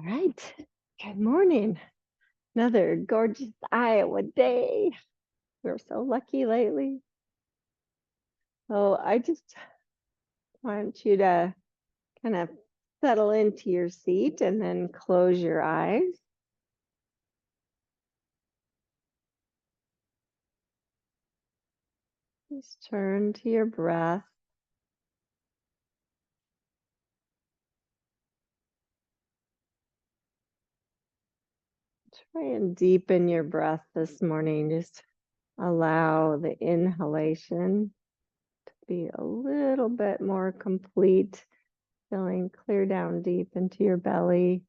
All right. Good morning. Another gorgeous Iowa day. We're so lucky lately. So I just want you to kind of settle into your seat and then close your eyes. Just turn to your breath. Try and deepen your breath this morning. Just allow the inhalation to be a little bit more complete, feeling clear down deep into your belly.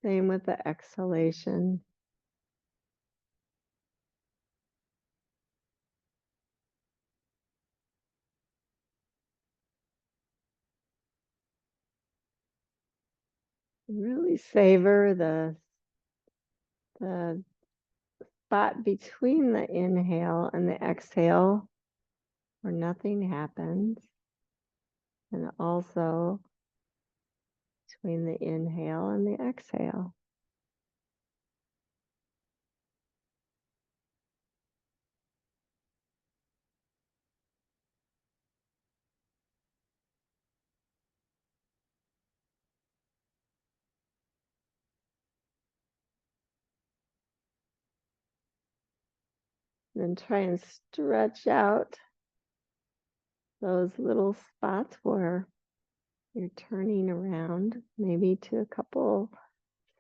Same with the exhalation. Really savor the spot between the inhale and the exhale where nothing happens. And also between the inhale and the exhale. Then try and stretch out those little spots where you're turning around, maybe to a couple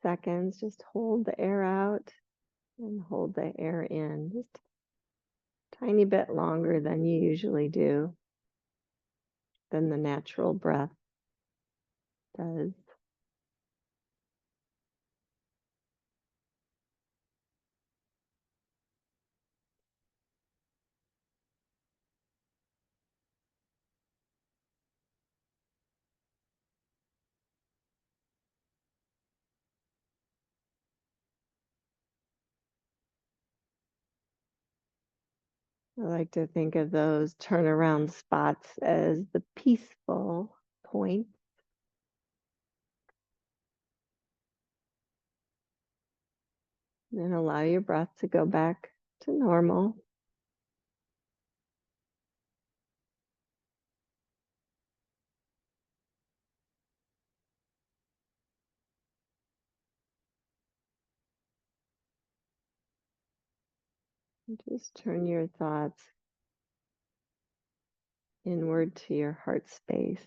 seconds. Just hold the air out and hold the air in. Just a tiny bit longer than you usually do, than the natural breath does. I like to think of those turnaround spots as the peaceful point. Then allow your breath to go back to normal. And just turn your thoughts inward to your heart space.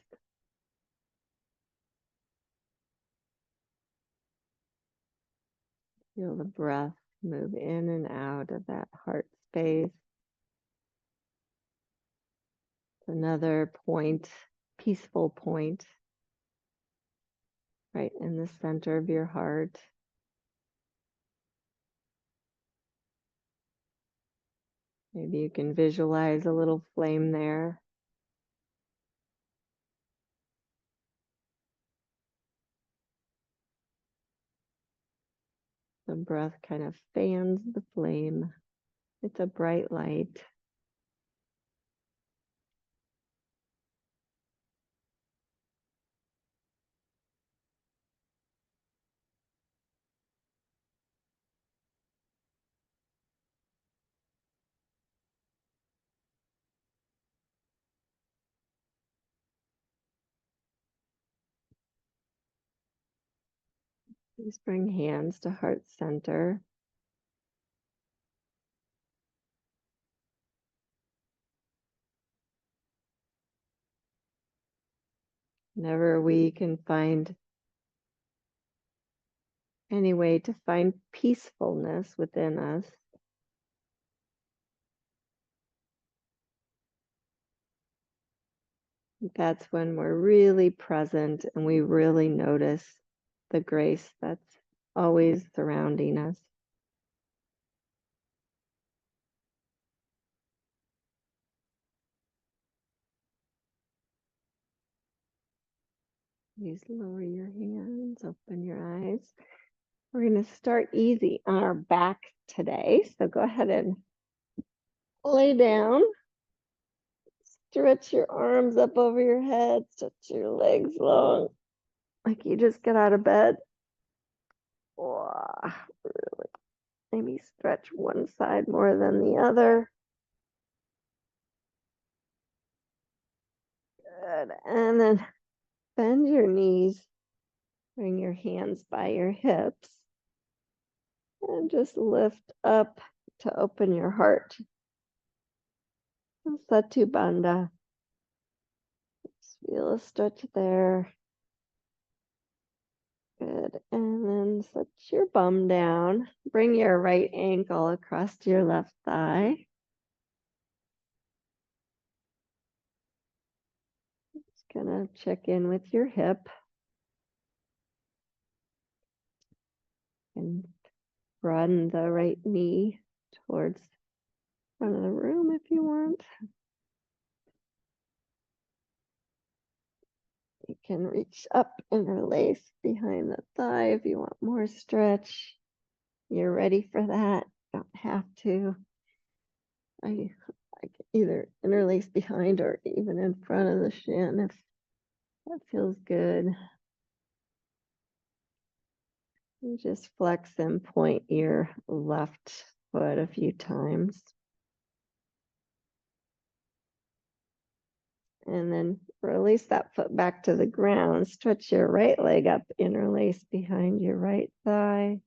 Feel the breath move in and out of that heart space. Another point, peaceful point, right in the center of your heart. Maybe you can visualize a little flame there. The breath kind of fans the flame. It's a bright light. Please bring hands to heart center. Whenever we can find any way to find peacefulness within us, that's when we're really present and we really notice the grace that's always surrounding us. Please lower your hands, open your eyes. We're going to start easy on our back today. So go ahead and lay down. stretch your arms up over your head, stretch your legs long, like you just get out of bed. Wow, really. Maybe stretch one side more than the other. Good. And then bend your knees, bring your hands by your hips, and just lift up to open your heart. Satu Bandha. Just feel a stretch there. Good. And then set your bum down. Bring your right ankle across your left thigh. Just gonna check in with your hip. And broaden the right knee towards the front of the room if you want. You can reach up, interlace behind the thigh if you want more stretch. You're ready for that. Don't have to. I can either interlace behind or even in front of the shin if that feels good. And just flex and point your left foot a few times. And then release that foot back to the ground. Stretch your right leg up, interlace behind your right thigh.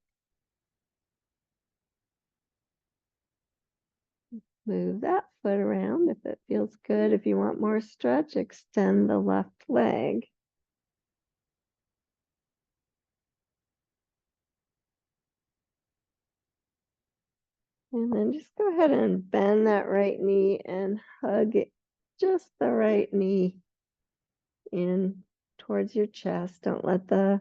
Move that foot around if it feels good. If you want more stretch, extend the left leg. And then just go ahead and bend that right knee and hug it, just the right knee in towards your chest. Don't let the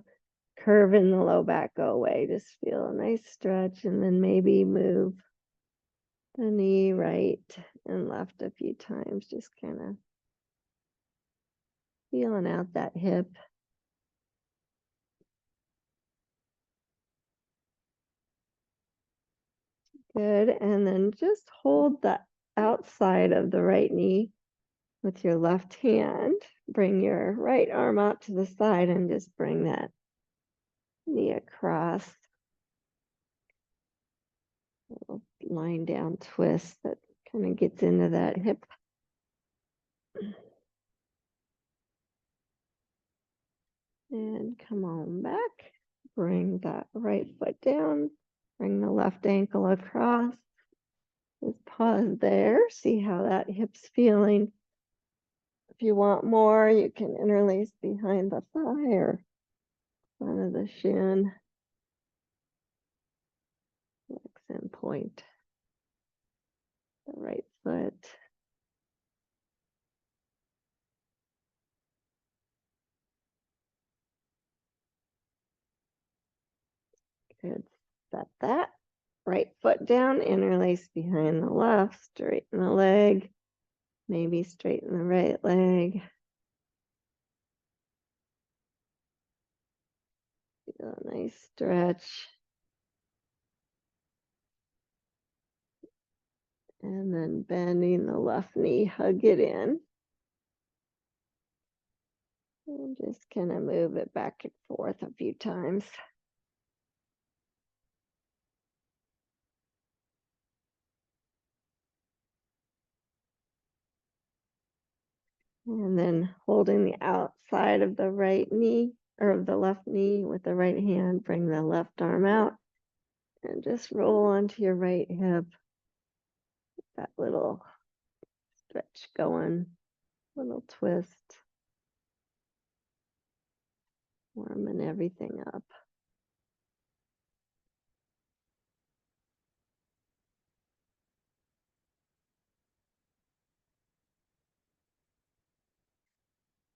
curve in the low back go away. Just feel a nice stretch and then maybe move the knee right and left a few times. Just kind of feeling out that hip. Good. And then just hold the outside of the right knee with your left hand. Bring your right arm out to the side and just bring that knee across. A little lying down twist that kind of gets into that hip. And come on back. Bring that right foot down. Bring the left ankle across. Just pause there. See how that hip's feeling. If you want more, you can interlace behind the thigh or front of the shin. Flex and point the right foot. Good. Set that. Right foot down, interlace behind the left, straighten the leg, maybe straighten the right leg. Feel a nice stretch. And then bending the left knee, hug it in. And just kind of move it back and forth a few times. And then holding the outside of the right knee or of the left knee with the right hand, bring the left arm out and just roll onto your right hip. That little stretch going, little twist, warming everything up.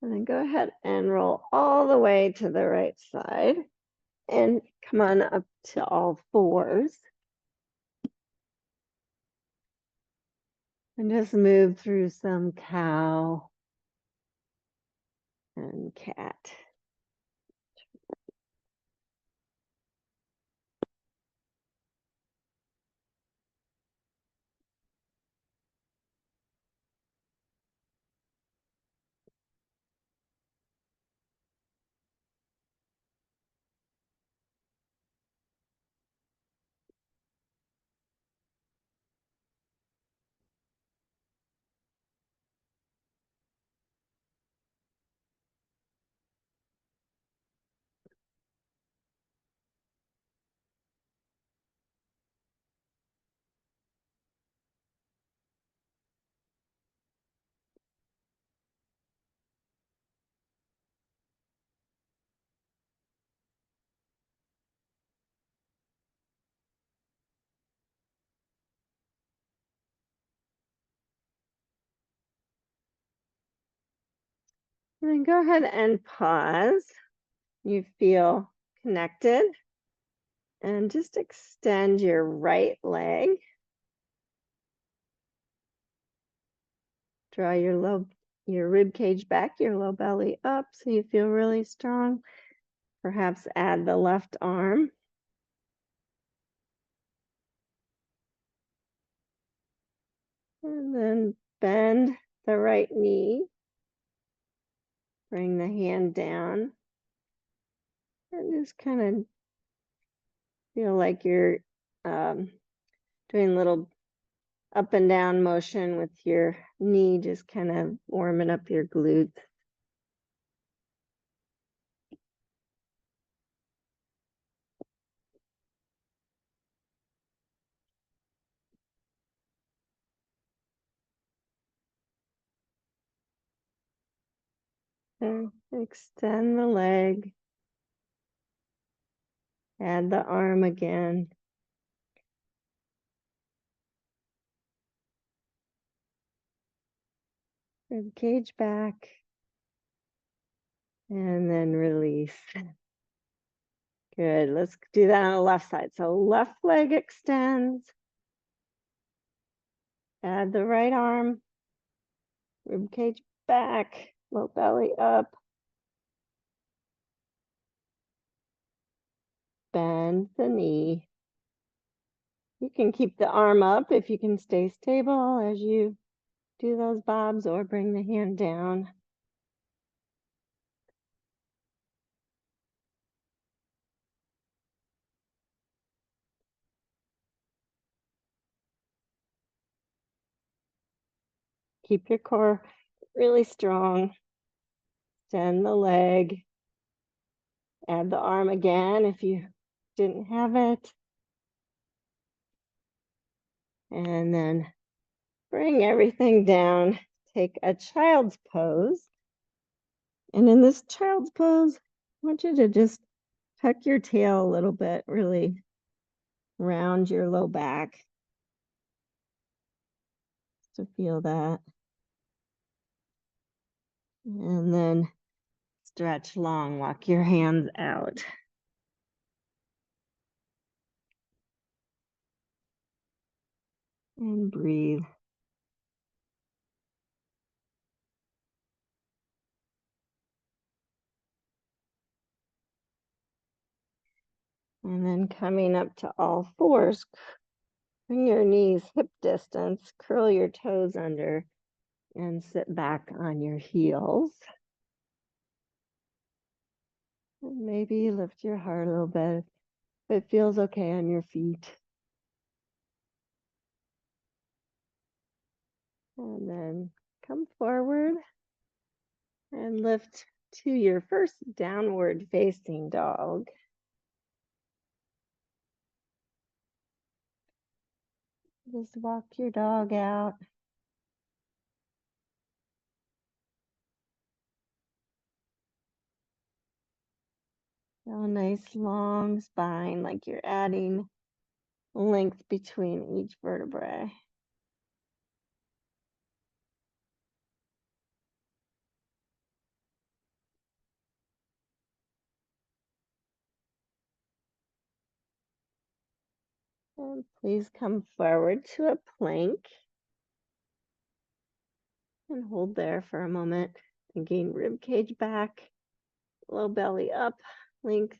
And then go ahead and roll all the way to the right side and come on up to all fours. And just move through some cow and cat. And then go ahead and pause. You feel connected. And just extend your right leg. Draw your rib cage back, your low belly up so you feel really strong. Perhaps add the left arm. And then bend the right knee. Bring the hand down. And just kind of feel like you're doing a little up and down motion with your knee, just kind of warming up your glutes. And extend the leg. Add the arm again. Rib cage back. And then release. Good. Let's do that on the left side. So left leg extends. Add the right arm. Rib cage back. Low belly up. Bend the knee. You can keep the arm up if you can stay stable as you do those bobs, or bring the hand down. Keep your core really strong. Extend the leg. Add the arm again if you didn't have it. And then bring everything down. Take a child's pose. And in this child's pose, I want you to just tuck your tail a little bit, really round your low back to feel that. And then stretch long, walk your hands out. And breathe. And then coming up to all fours, bring your knees hip distance, curl your toes under, and sit back on your heels. And maybe lift your heart a little bit if it feels okay on your feet. And then come forward and lift to your first downward facing dog. Just walk your dog out. Feel a nice long spine, like you're adding length between each vertebrae. And please come forward to a plank and hold there for a moment. And gain rib cage back, low belly up, length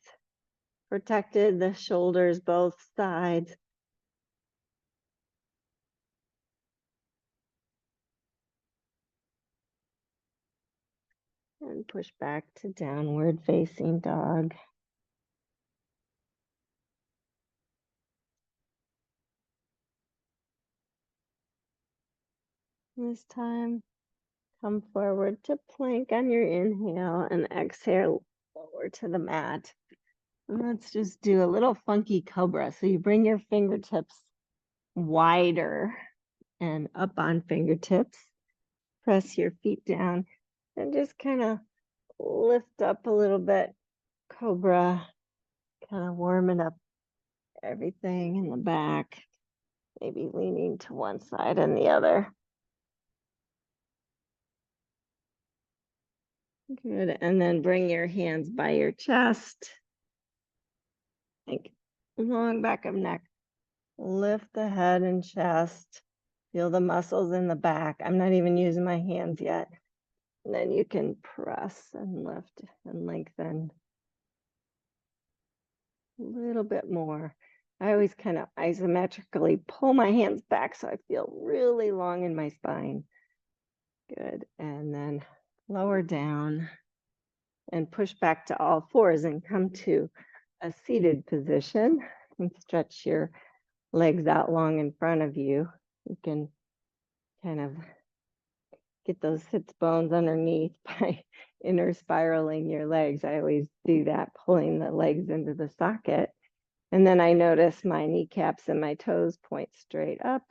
protected, the shoulders both sides. And push back to downward facing dog. This time, come forward to plank on your inhale and exhale lower to the mat. And let's just do a little funky cobra. So you bring your fingertips wider and up on fingertips. Press your feet down and just kind of lift up a little bit. Cobra, kind of warming up everything in the back. Maybe leaning to one side and the other. Good. And then bring your hands by your chest. Like long back of neck. Lift the head and chest. Feel the muscles in the back. I'm not even using my hands yet. And then you can press and lift and lengthen a little bit more. I always kind of isometrically pull my hands back so I feel really long in my spine. Good. And then lower down and push back to all fours and come to a seated position and stretch your legs out long in front of you. You can kind of get those sits bones underneath by inner spiraling your legs. I always do that, pulling the legs into the socket. And then I notice my kneecaps and my toes point straight up.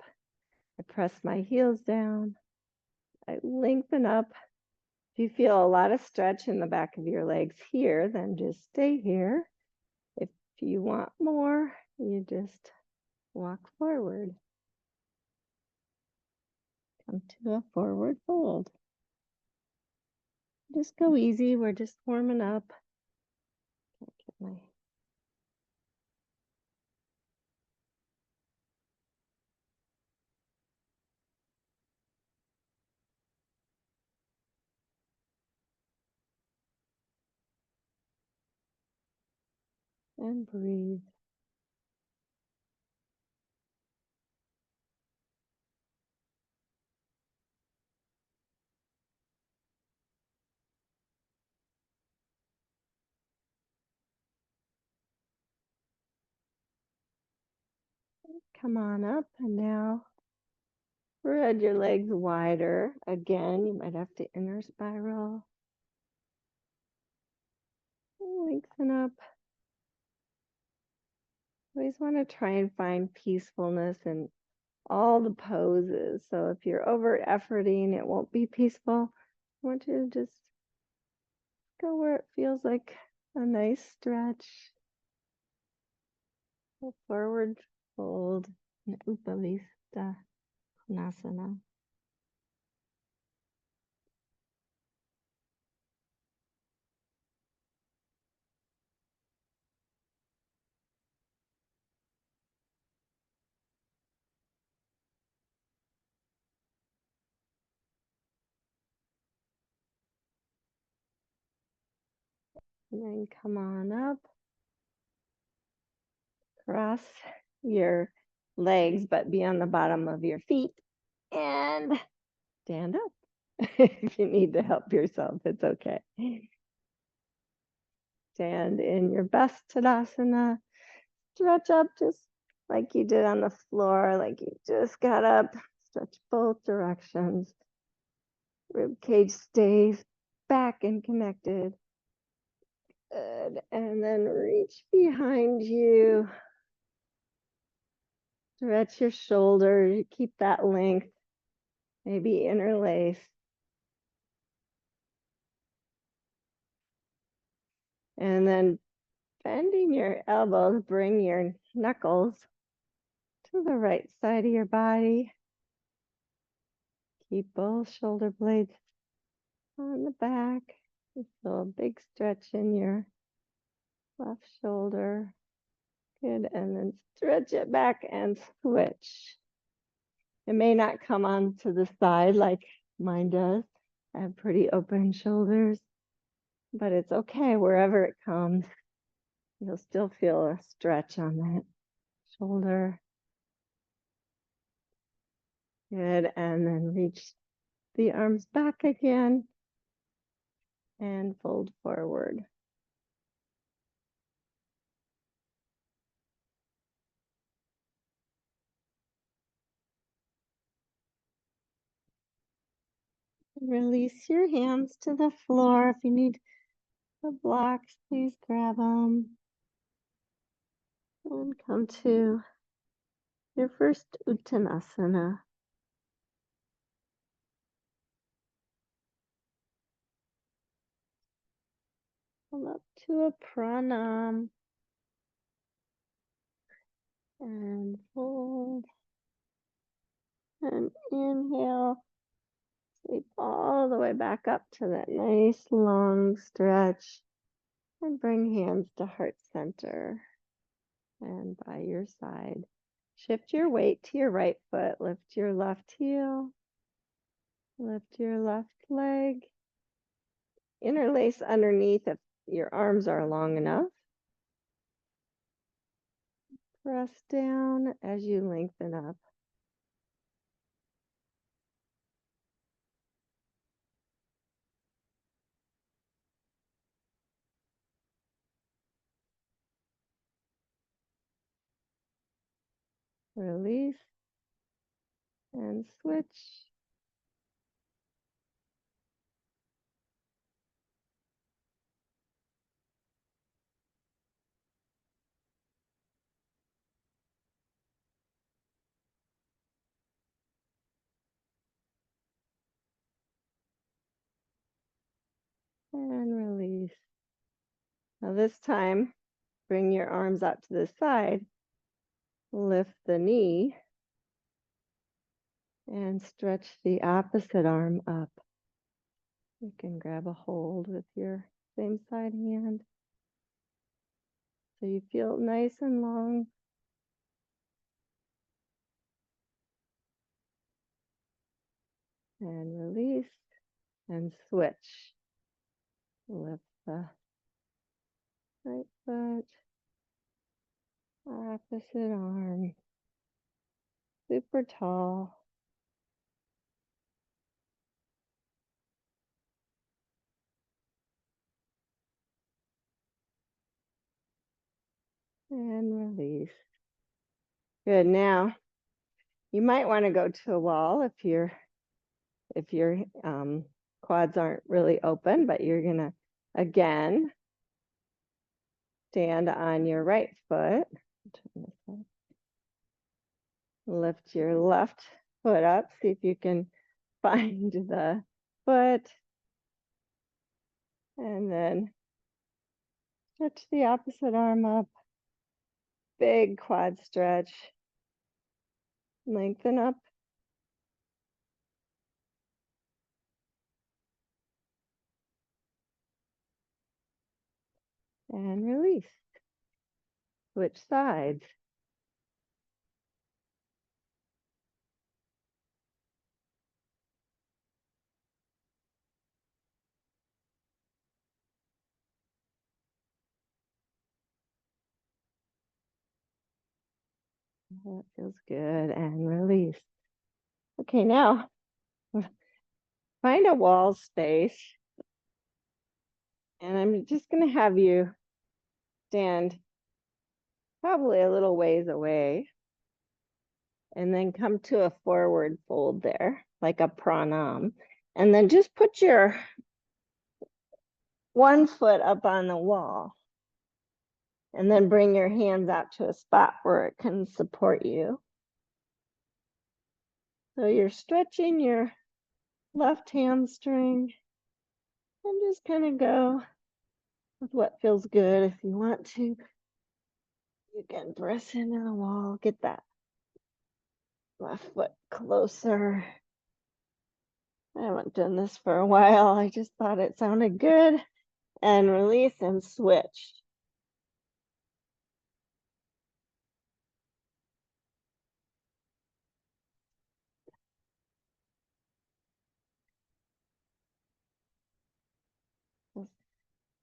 I press my heels down. I lengthen up. If you feel a lot of stretch in the back of your legs here, then just stay here. If you want more, you just walk forward. Come to a forward fold. Just go easy. We're just warming up. Get my and breathe. Come on up, and now spread your legs wider. Again, you might have to inner spiral. Lengthen up. Always want to try and find peacefulness in all the poses. So if you're over efforting, it won't be peaceful. I want you to just go where it feels like a nice stretch. A forward fold, an Upavista Konasana. And then come on up. Cross your legs, but be on the bottom of your feet. And stand up. If you need to help yourself, it's okay. Stand in your best Tadasana. Stretch up just like you did on the floor, like you just got up. Stretch both directions. Rib cage stays back and connected. Good. And then reach behind you. Stretch your shoulders. Keep that length. Maybe interlace. And then bending your elbows, bring your knuckles to the right side of your body. Keep both shoulder blades on the back. You feel a big stretch in your left shoulder. Good. And then stretch it back and switch. It may not come on to the side like mine does. I have pretty open shoulders, but it's okay wherever it comes. You'll still feel a stretch on that shoulder. Good. And then reach the arms back again and fold forward. Release your hands to the floor. If you need the blocks, please grab them. And come to your first Uttanasana. Come up to a pranam. And fold. And inhale Sweep all the way back up to that nice long stretch. And bring hands to heart center and by your side. Shift your weight to your right foot. Lift your left heel. Lift your left leg. Interlace underneath if your arms are long enough. Press down as you lengthen up. Release and switch. And release. Now this time, bring your arms out to the side. Lift the knee and stretch the opposite arm up. You can grab a hold with your same side hand. So you feel nice and long. And release and switch. Lift the right foot, opposite arm, super tall. And release. Good. Now you might want to go to a wall if your quads aren't really open, but you're gonna again stand on your right foot. Lift your left foot up. See if you can find the foot. And then stretch the opposite arm up. Big quad stretch. Lengthen up. And release. Switch sides. That feels good. And release. Okay, now find a wall space. And I'm just going to have you stand probably a little ways away. And then come to a forward fold there, like a pranam. And then just put your one foot up on the wall. And then bring your hands out to a spot where it can support you. So you're stretching your left hamstring and just kind of go with what feels good. If you want to, you can press into the wall, get that left foot closer. I haven't done this for a while. I just thought it sounded good. And release and switch.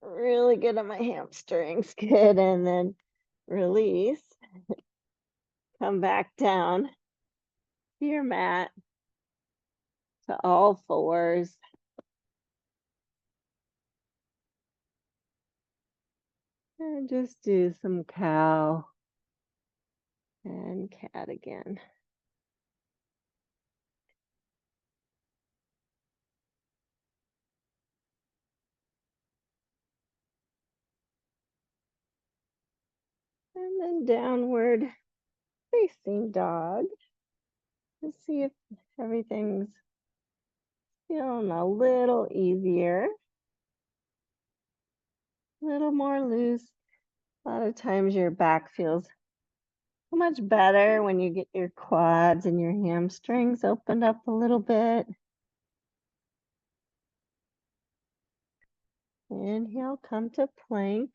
Really good on my hamstrings. Good. And then release. Come back down to your mat, to all fours. And just do some cow and cat again. And then downward facing dog. Let's see if everything's feeling a little easier, a little more loose. A lot of times your back feels so much better when you get your quads and your hamstrings opened up a little bit. Inhale, come to plank.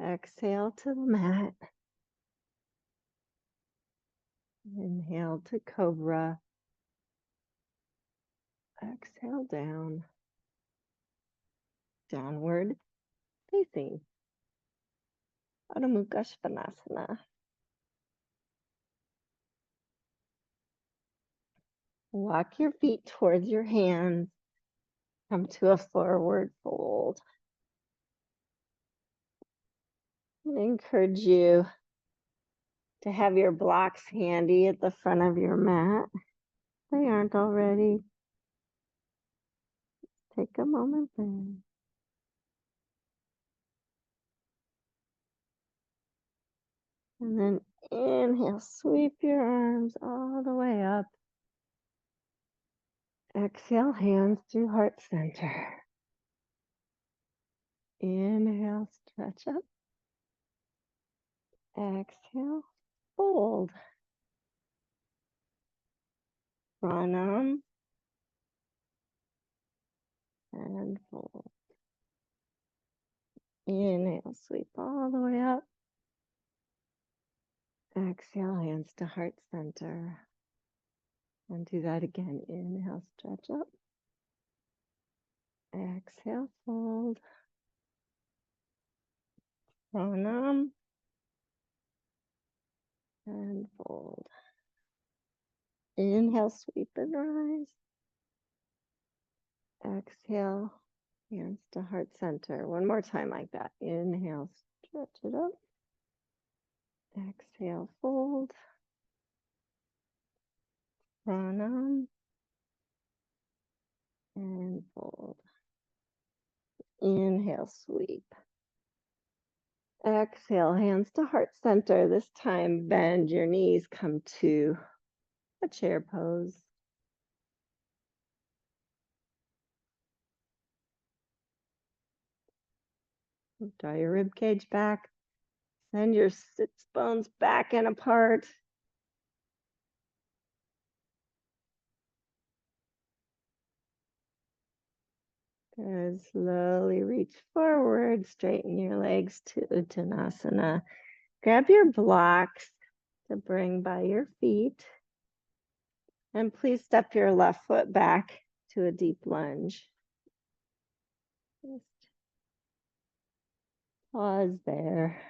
Exhale to the mat. Inhale to cobra. Exhale down. Downward facing. Hanumanasana. Walk your feet towards your hands. Come to a forward fold. I encourage you to have your blocks handy at the front of your mat. They aren't already. Take a moment there. And then inhale, sweep your arms all the way up. Exhale, hands through heart center. Inhale, stretch up. Exhale, fold. Pranam and fold. Inhale, sweep all the way up. Exhale, hands to heart center. And do that again. Inhale, stretch up. Exhale, fold. Pranam and fold. Inhale, sweep and rise. Exhale, hands to heart center. One more time like that. Inhale, stretch it up. Exhale, fold. Pranam and fold. Inhale, sweep. Exhale, hands to heart center. This time, bend your knees, come to a chair pose. Draw your rib cage back. Send your sits bones back and apart. Good. Slowly reach forward, straighten your legs to Uttanasana. Grab your blocks to bring by your feet. And please step your left foot back to a deep lunge. Just pause there.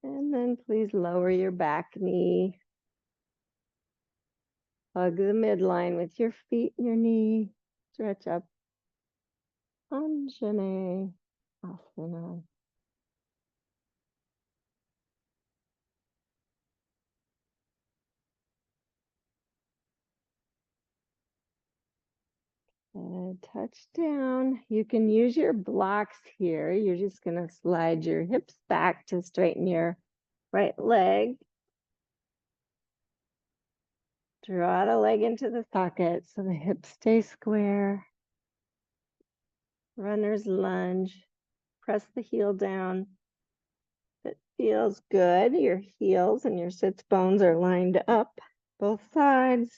And then please lower your back knee. Hug the midline with your feet and your knee. Stretch up. Hamstring Asana. And touch down. You can use your blocks here. You're just going to slide your hips back to straighten your right leg. Draw the leg into the socket so the hips stay square. Runner's lunge. Press the heel down. If it feels good, your heels and your sits bones are lined up, both sides.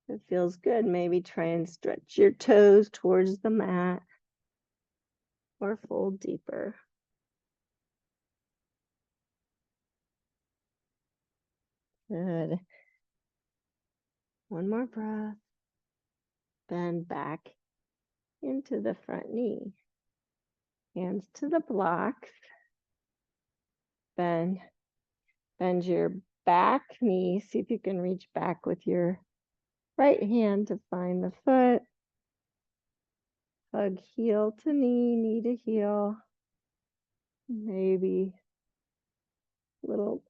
If it feels good, maybe try and stretch your toes towards the mat or fold deeper. Good. One more breath. Bend back into the front knee. Hands to the blocks. Bend your back knee. See if you can reach back with your right hand to find the foot. Hug heel to knee, knee to heel. Maybe a little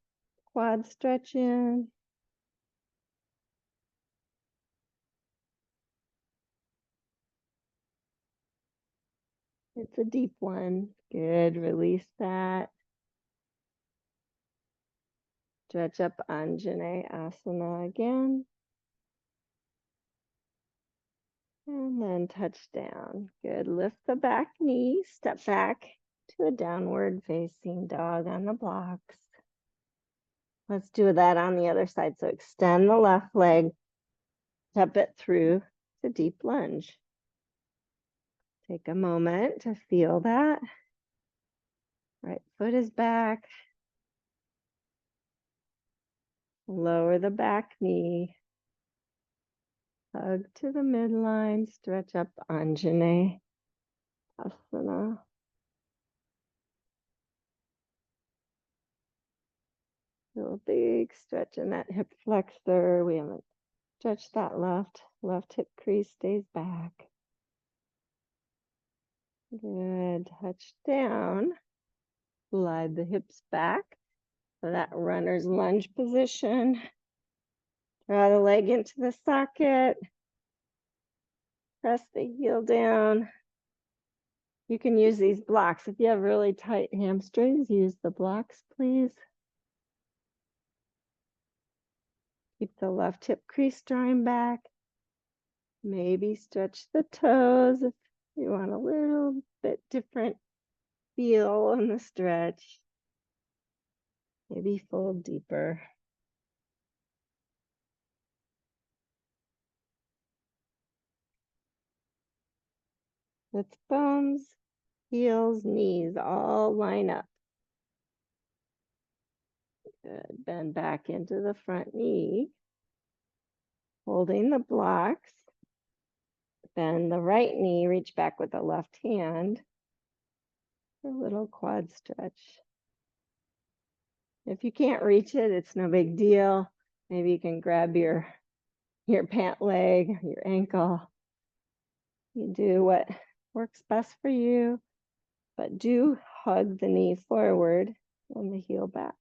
quad stretch in. It's a deep one. Good. Release that. Stretch up Anjaneyasana again. And then touch down. Good. Lift the back knee. Step back to a downward facing dog on the blocks. Let's do that on the other side. So extend the left leg, step it through to deep lunge. Take a moment to feel that. Right foot is back. Lower the back knee. Hug to the midline. Stretch up Anjaneyasana. Feel a big stretch in that hip flexor. We haven't stretched that left hip crease stays back. Good. Touch down. Slide the hips back. So that runner's lunge position. Draw the leg into the socket. Press the heel down. You can use these blocks. If you have really tight hamstrings, use the blocks, please. Keep the left hip crease drawing back. Maybe stretch the toes if you want a little bit different feel in the stretch. Maybe fold deeper. With thumbs, heels, knees all line up. Good. Bend back into the front knee. Holding the blocks. Bend the right knee, reach back with the left hand. A little quad stretch. If you can't reach it, it's no big deal. Maybe you can grab your pant leg, your ankle. You do what works best for you, but do hug the knee forward and the heel back.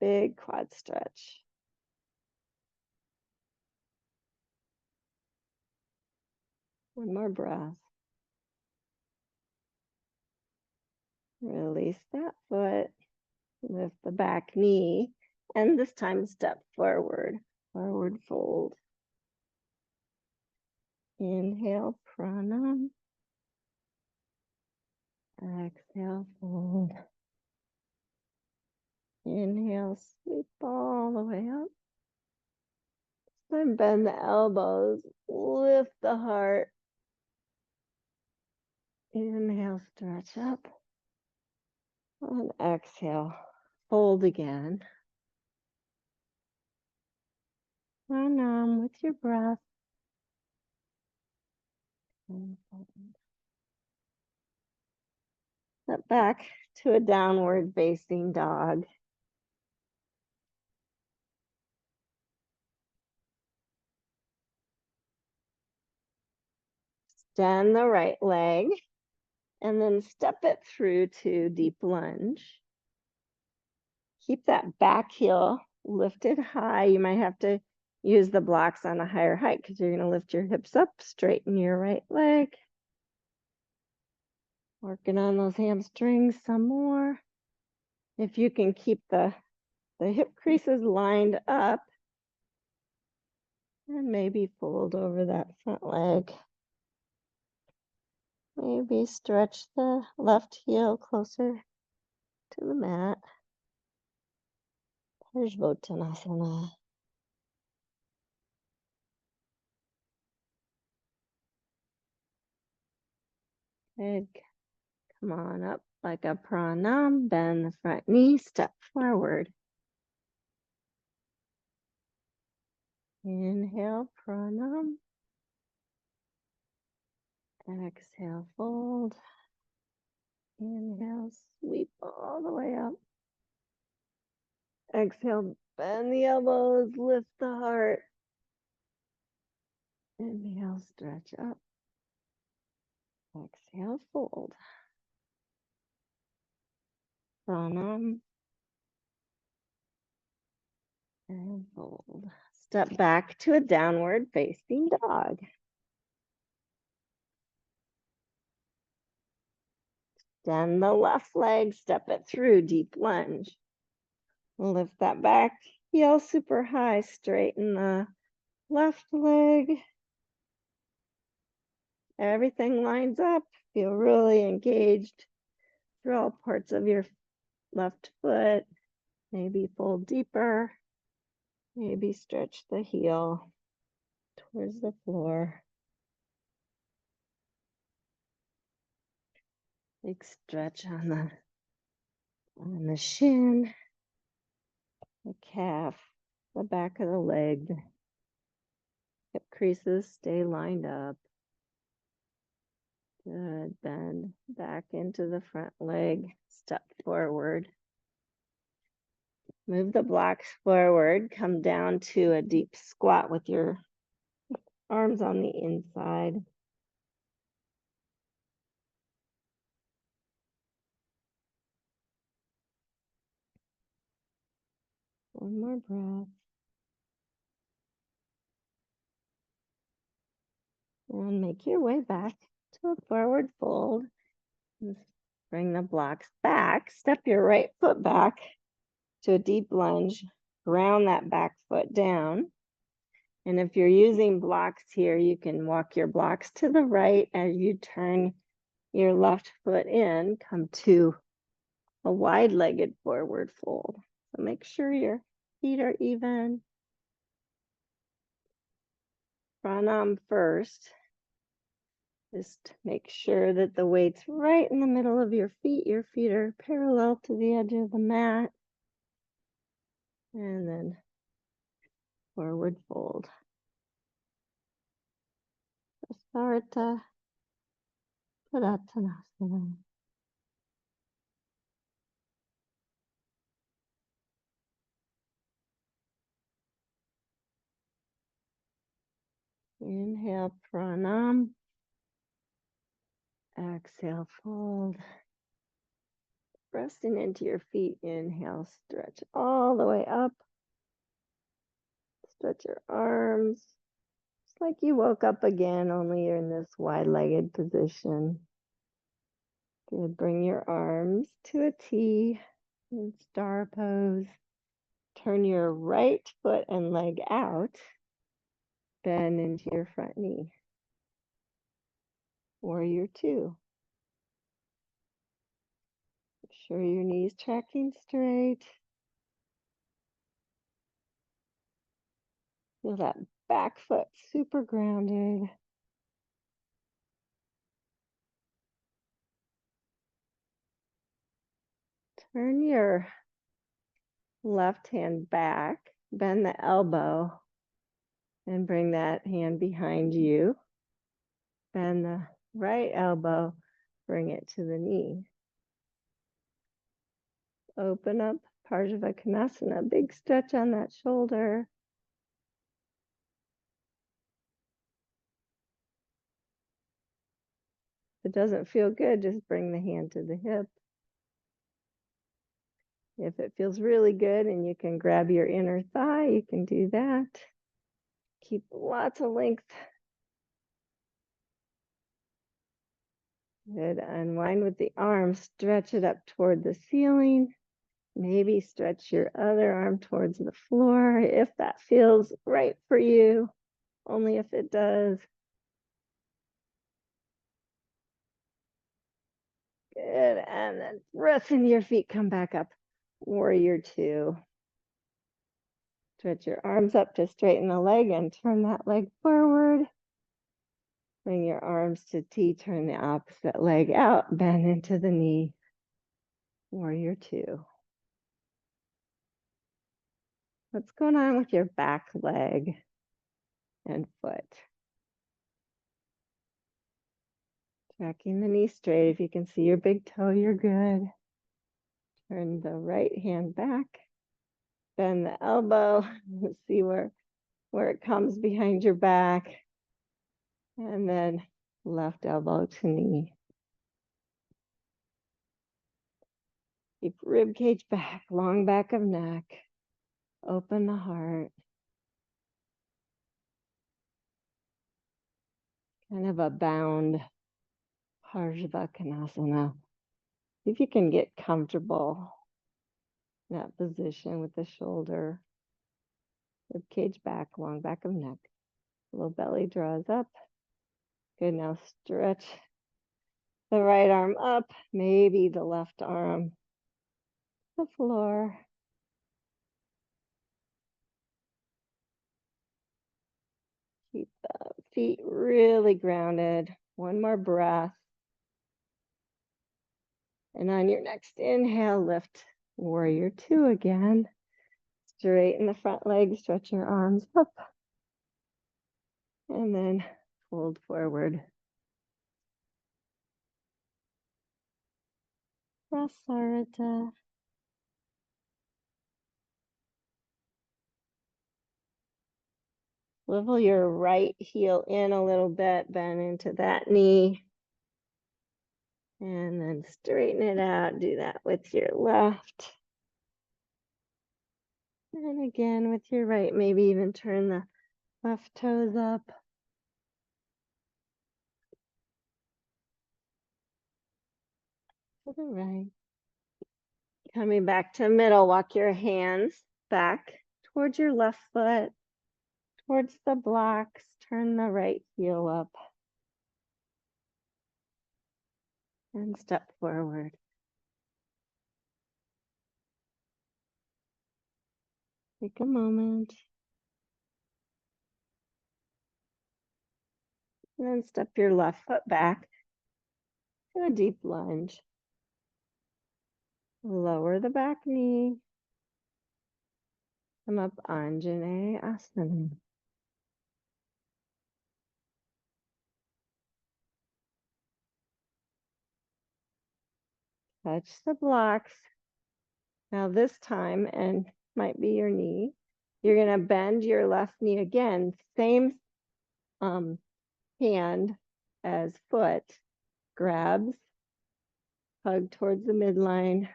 Big quad stretch. One more breath. Release that foot. Lift the back knee. And this time step forward. Forward fold. Inhale, pranam. Exhale, fold. Inhale, sweep all the way up. Then bend the elbows, lift the heart. Inhale, stretch up. And exhale, fold again. Pranam with your breath. And fold. Step back to a downward facing dog. Extend the right leg and then step it through to deep lunge. Keep that back heel lifted high. You might have to use the blocks on a higher height because you're going to lift your hips up, straighten your right leg. Working on those hamstrings some more. If you can keep the hip creases lined up, and maybe fold over that front leg. Maybe stretch the left heel closer to the mat. Hanumanasana. Good. Come on up like a pranam. Bend the front knee. Step forward. Inhale, pranam. Exhale, fold. Inhale, sweep all the way up. Exhale, bend the elbows, lift the heart. Inhale, stretch up. Exhale, fold. Pranam. And fold. Step back to a downward facing dog. Extend the left leg, step it through, deep lunge. Lift that back heel super high, straighten the left leg. Everything lines up. Feel really engaged through all parts of your left foot. Maybe fold deeper. Maybe stretch the heel towards the floor. Big stretch on the shin, the calf, the back of the leg. Hip creases stay lined up. Good. Bend back into the front leg. Step forward. Move the blocks forward. Come down to a deep squat with your arms on the inside. One more breath. And make your way back to a forward fold. Bring the blocks back. Step your right foot back to a deep lunge. Ground that back foot down. And if you're using blocks here, you can walk your blocks to the right as you turn your left foot in. Come to a wide-legged forward fold. So make sure your feet are even. Pranam first. Just make sure that the weight's right in the middle of your feet. Your feet are parallel to the edge of the mat. And then forward fold. Sarita Tadasana. Inhale, pranam. Exhale, fold. Resting into your feet. Inhale, stretch all the way up. Stretch your arms. It's like you woke up again, only you're in this wide-legged position. Good. Bring your arms to a T in star pose. Turn your right foot and leg out. Bend into your front knee. Warrior two. Make sure your knees tracking straight. Feel that back foot super grounded. Turn your left hand back, bend the elbow, and bring that hand behind you. Bend the right elbow, bring it to the knee. Open up Hanumanasana, big stretch on that shoulder. If it doesn't feel good, just bring the hand to the hip. If it feels really good and you can grab your inner thigh, you can do that. Keep lots of length. Good. Unwind with the arm, stretch it up toward the ceiling. Maybe stretch your other arm towards the floor if that feels right for you, only if it does. Good. And then press into your feet, come back up. Warrior two. Stretch your arms up to straighten the leg and turn that leg forward. Bring your arms to T, turn the opposite leg out, bend into the knee. Warrior two. What's going on with your back leg and foot? Tracking the knee straight. If you can see your big toe, you're good. Turn the right hand back. Bend the elbow. See where it comes behind your back. And then left elbow to knee. Keep rib cage back, long back of neck. Open the heart. Kind of a bound Hanumanasana. See if you can get comfortable in that position with the shoulder. Rib cage back, long back of neck. Little belly draws up. Good, now stretch the right arm up, maybe the left arm to the floor. feet really grounded. One more breath. And on your next inhale, lift warrior two again. Straighten the front leg, stretch your arms up. And then fold forward. Prasarita. Swivel your right heel in a little bit, bend into that knee. And then straighten it out. Do that with your left. And again with your right, maybe even turn the left toes up. To the right. Coming back to middle, walk your hands back towards your left foot, towards the blocks. Turn the right heel up. And step forward. Take a moment. And then step your left foot back to a deep lunge. Lower the back knee. Come up Anjaneyasana. Touch the blocks. Now this time, and might be your knee, you're going to bend your left knee again. Same hand as foot. Grabs. Hug towards the midline.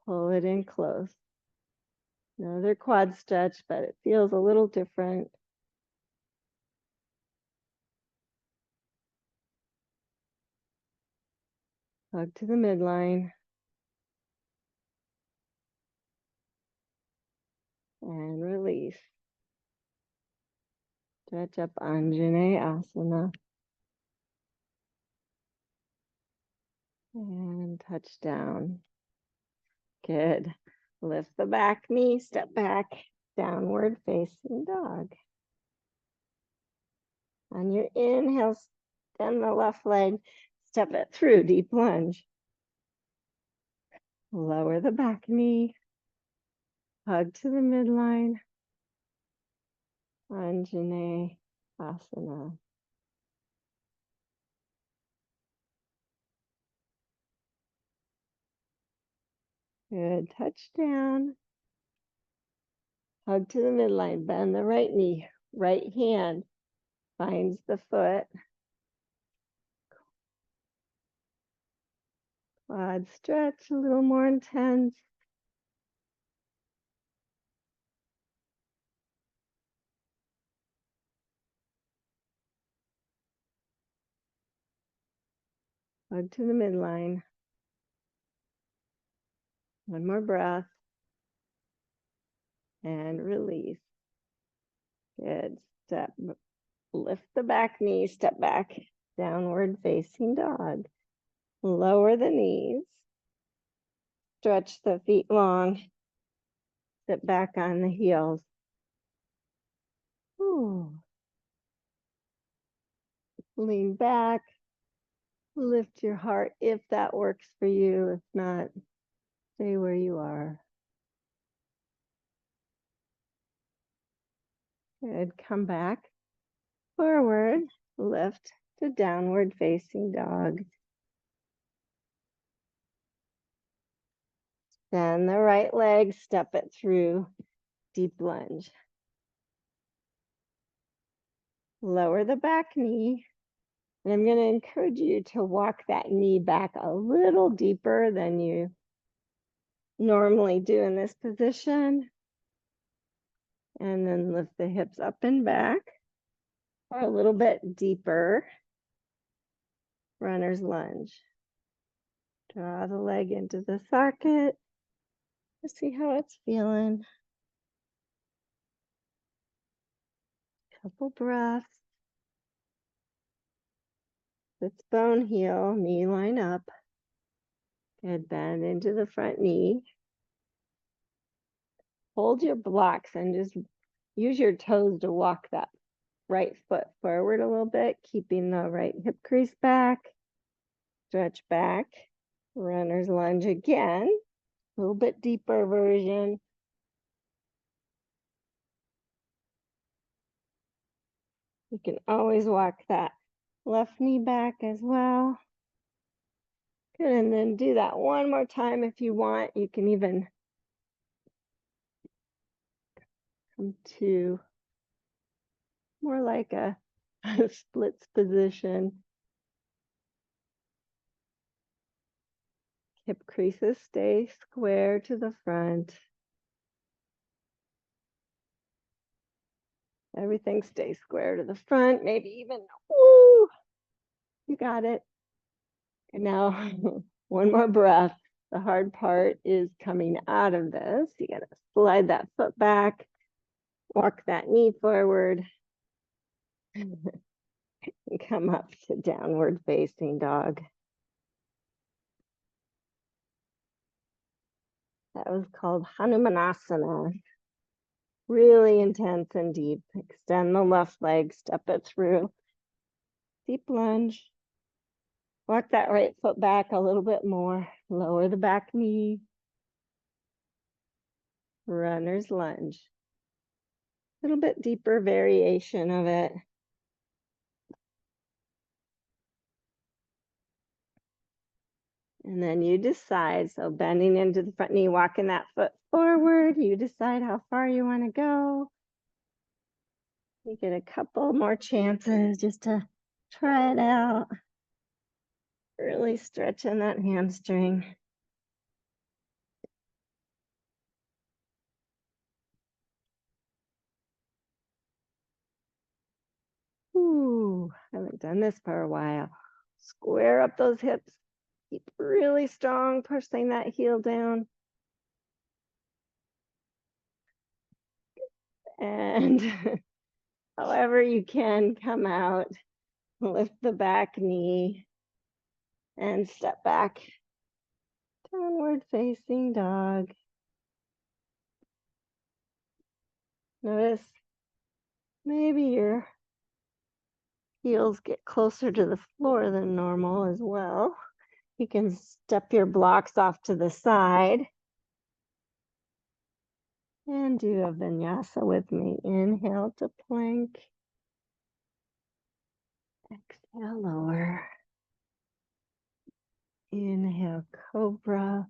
Pull it in close. Another quad stretch, but it feels a little different. Hug to the midline. And release. Stretch up Anjaneyasana. And touch down. Good. Lift the back knee, step back, downward facing dog. On your inhale, extend the left leg, step it through, deep lunge. Lower the back knee, hug to the midline. Anjaneyasana. Good. Touch down. Hug to the midline. Bend the right knee. Right hand finds the foot. Quad stretch, a little more intense. Hug to the midline. One more breath. And release. Good. Step, lift the back knee, step back, downward facing dog. Lower the knees. Stretch the feet long. Sit back on the heels. Ooh. Lean back. Lift your heart if that works for you. If not, stay where you are. Good. Come back. Forward. Lift to downward facing dog. Then the right leg, step it through. Deep lunge. Lower the back knee. And I'm going to encourage you to walk that knee back a little deeper than you normally do in this position. And then lift the hips up and back, or a little bit deeper. Runner's lunge. Draw the leg into the socket. Let's see how it's feeling. Couple breaths. Sits bone heel, knee line up. Good, bend into the front knee. Hold your blocks and just use your toes to walk that right foot forward a little bit, keeping the right hip crease back. Stretch back. Runner's lunge again. A little bit deeper version. You can always walk that left knee back as well. Good, and then do that one more time if you want. You can even come to more like a splits position. Hip creases stay square to the front. Everything stays square to the front, maybe even, woo, you got it. And now one more breath. The hard part is coming out of this. You gotta slide that foot back, walk that knee forward, and come up to downward facing dog. That was called Hanumanasana. Really intense and deep. Extend the left leg, step it through. Deep lunge. Walk that right foot back a little bit more. Lower the back knee. Runner's lunge. A little bit deeper variation of it. And then you decide, so bending into the front knee, walking that foot forward, you decide how far you want to go. You get a couple more chances just to try it out. Really stretching that hamstring. Ooh, I haven't done this for a while. Square up those hips. Keep really strong, pushing that heel down. And however you can, come out, lift the back knee, and step back. Downward facing dog. Notice maybe your heels get closer to the floor than normal as well. You can step your blocks off to the side and do a vinyasa with me. Inhale to plank. Exhale, lower. Inhale, cobra.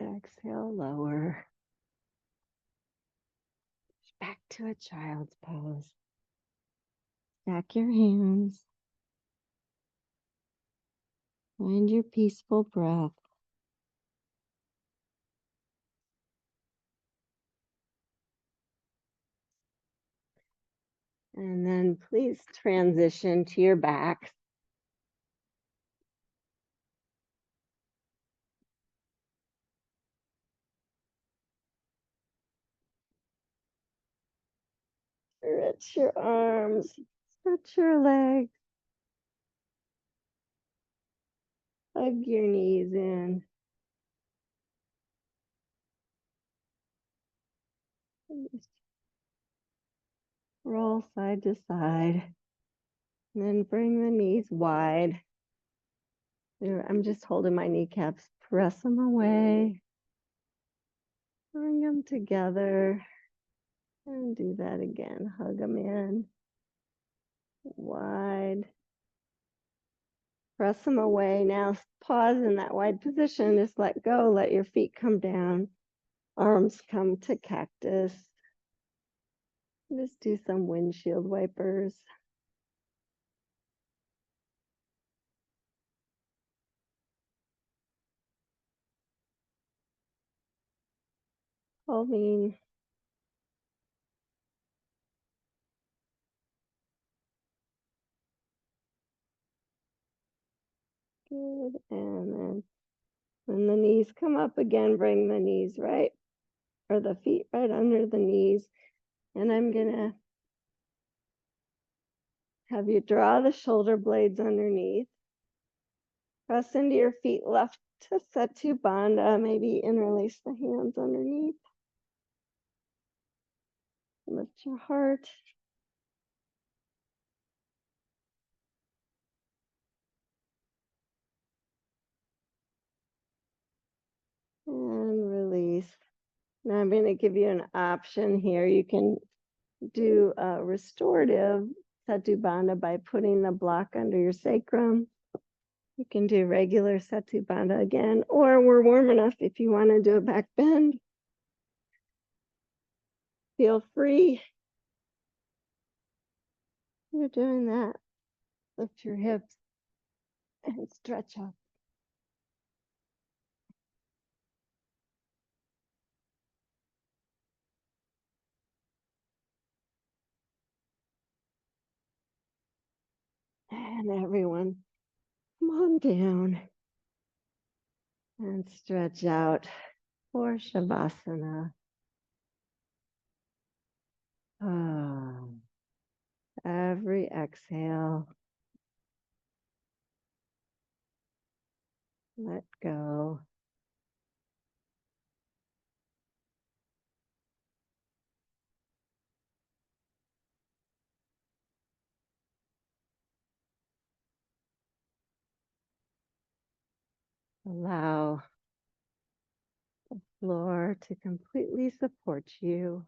Exhale, lower. Back to a child's pose. Stack your hands. Find your peaceful breath. And then please transition to your back. Stretch your arms, stretch your legs. Hug your knees in. Roll side to side. And then bring the knees wide. I'm just holding my kneecaps. Press them away. Bring them together. And do that again. Hug them in. Wide. Press them away. Now pause in that wide position. Just let go. Let your feet come down. Arms come to cactus. Just do some windshield wipers. Holding. Good. And then when the knees come up again, bring the knees right, or the feet right under the knees. And I'm gonna have you draw the shoulder blades underneath. Press into your feet left to Setu Bandha. Maybe interlace the hands underneath. Lift your heart. And release. Now I'm going to give you an option here. You can do a restorative Satubandha by putting the block under your sacrum. You can do regular Satubandha again, or we're warm enough if you want to do a back bend. Feel free. You're doing that. Lift your hips and stretch up. And everyone, come on down and stretch out for Shavasana. Every exhale, let go. Allow the floor to completely support you.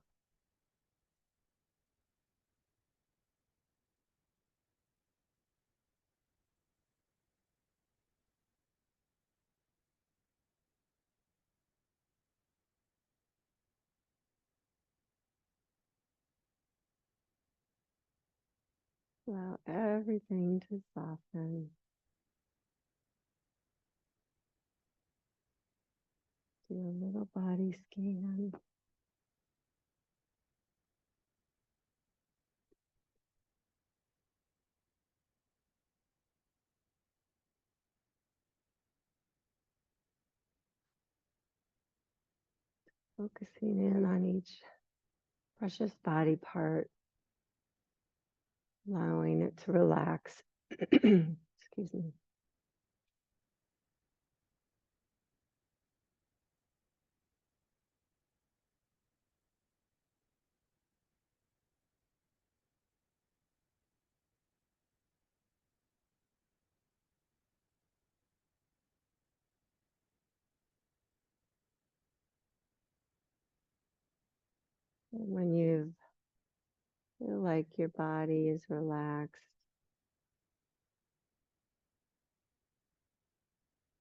Allow everything to soften. Do a little body scan. Focusing in on each precious body part, allowing it to relax. Excuse me. And when you feel like your body is relaxed,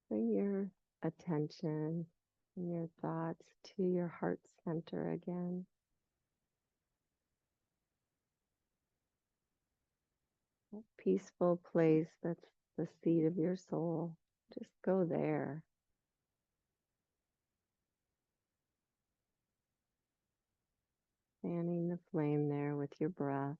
bring your attention and your thoughts to your heart center again. That peaceful place that's the seat of your soul. Just go there. Fanning the flame there with your breath.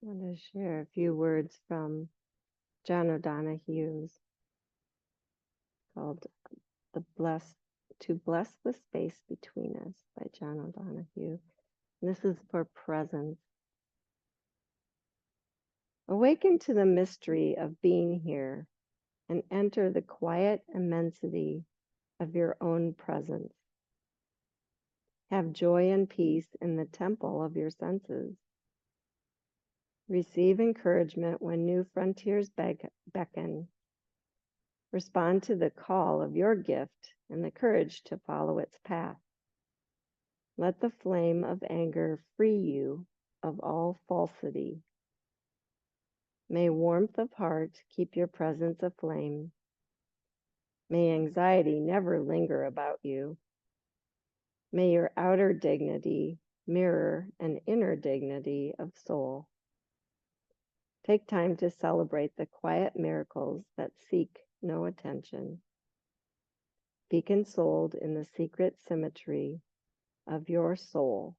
I want to share a few words from John O'Donohue's called "The Bless to Bless the Space Between Us" by John O'Donohue. This is for presence. Awaken to the mystery of being here and enter the quiet immensity of your own presence. Have joy and peace in the temple of your senses. Receive encouragement when new frontiers beckon. Respond to the call of your gift and the courage to follow its path. Let the flame of anger free you of all falsity. May warmth of heart keep your presence aflame. May anxiety never linger about you. May your outer dignity mirror an inner dignity of soul. Take time to celebrate the quiet miracles that seek no attention. Be consoled in the secret symmetry of your soul.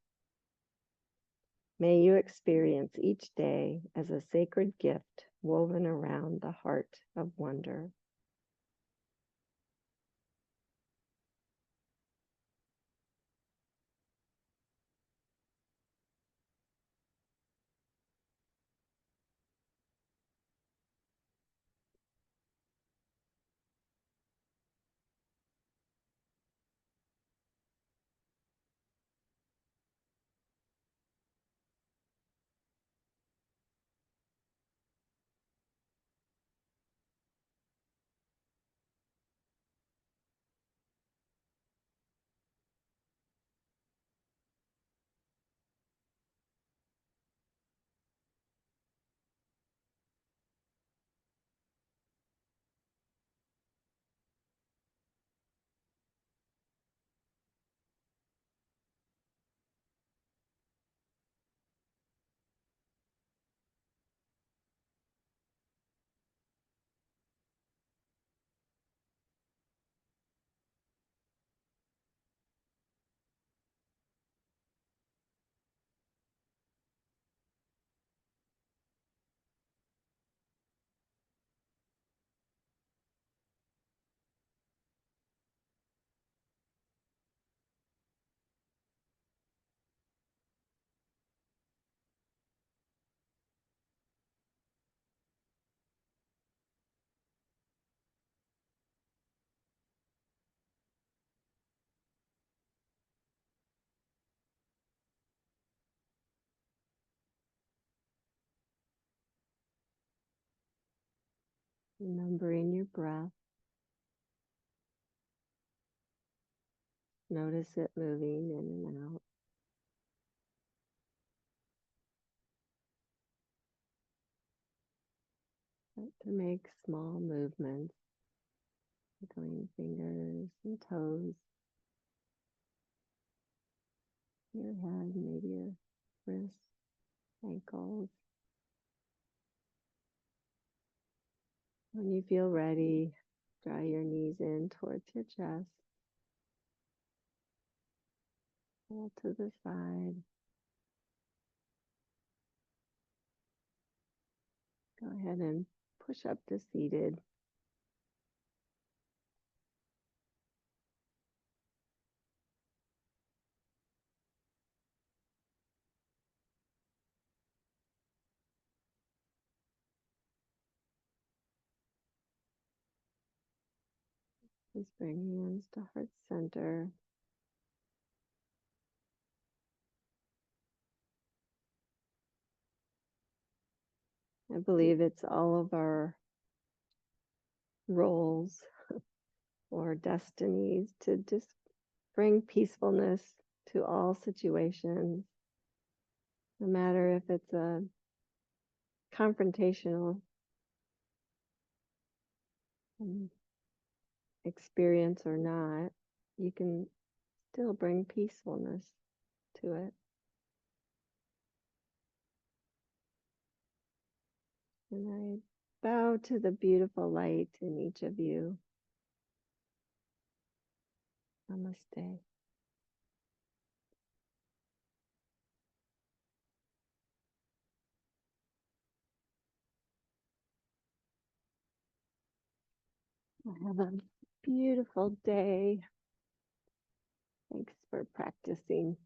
May you experience each day as a sacred gift woven around the heart of wonder. Remembering your breath, notice it moving in and out. Start to make small movements, wiggling fingers and toes, your head, maybe your wrists, ankles. When you feel ready, draw your knees in towards your chest. Pull to the side. Go ahead and push up to seated. Just bring hands to heart center. I believe it's all of our roles or destinies to just bring peacefulness to all situations, no matter if it's a confrontational experience or not. You can still bring peacefulness to it. And I bow to the beautiful light in each of you. Namaste. Have a beautiful day. Thanks for practicing.